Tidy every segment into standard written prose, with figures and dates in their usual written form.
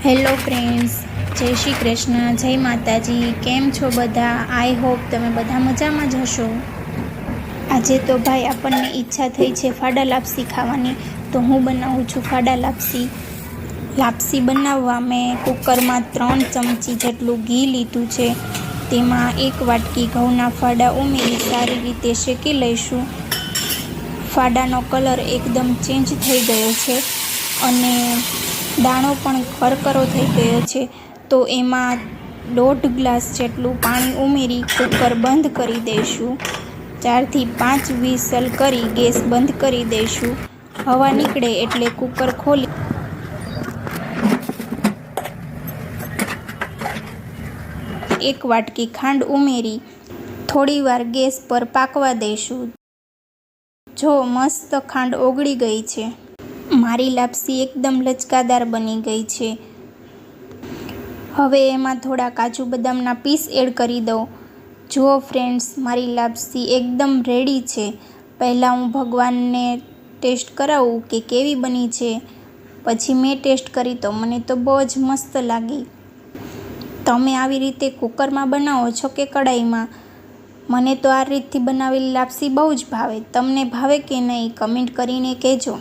Hello friends, જય શ્રી કૃષ્ણ, જય માતાજી। કેમ છો બધા? આઈ હોપ તમે બધા મજામાં જ હશો। આજે તો ભાઈ આપણને ઈચ્છા થઈ છે ફાડા લાપસી ખાવાની, તો હું બનાવું છું ફાડા લાપસી। લાપસી બનાવવા મેં કુકરમાં 3 ચમચી જેટલું ઘી લીધું છે। તેમાં 1 વાટકી ઘઉંના ફાડા ઉમેરી સારી રીતે શેકી લઈશું। ફાડાનો કલર એકદમ ચેન્જ થઈ ગયો છે અને દાણો પણ કરકરો થઈ ગયો છે, તો એમાં 1.5 ગ્લાસ જેટલું પાણી ઉમેરી કુકર બંધ કરી દઈશું। 4 થી 5 વિસલ કરી ગેસ બંધ કરી દઈશું। હવા નીકળે એટલે કુકર ખોલી 1 વાટકી ખાંડ ઉમેરી થોડી વાર ગેસ પર પાકવા દઈશું। જો મસ્ત ખાંડ ઓગળી ગઈ છે। મારી લાપસી એકદમ લચકાદાર બની ગઈ છે। હવે એમાં થોડા કાજુ બદામના પીસ એડ કરી દઉં। જુઓ ફ્રેન્ડ્સ, મારી લાપસી એકદમ રેડી છે। પહેલાં હું ભગવાનને ટેસ્ટ કરાવું કે કેવી બની છે, પછી મેં ટેસ્ટ કરી તો મને તો બહુ જ મસ્ત લાગી। તમે આવી રીતે કુકરમાં બનાવો છો કે કડાઈમાં? મને તો આ રીતથી બનાવેલી લાપસી બહુ જ ભાવે। તમને ભાવે કે નહીં કમેન્ટ કરીને કહેજો।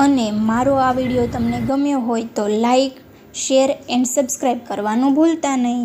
અને મારો આ વિડીયો તમને ગમ્યો હોય તો લાઈક, શેર એન્ડ સબસ્ક્રાઈબ કરવાનું ભૂલતા નહીં।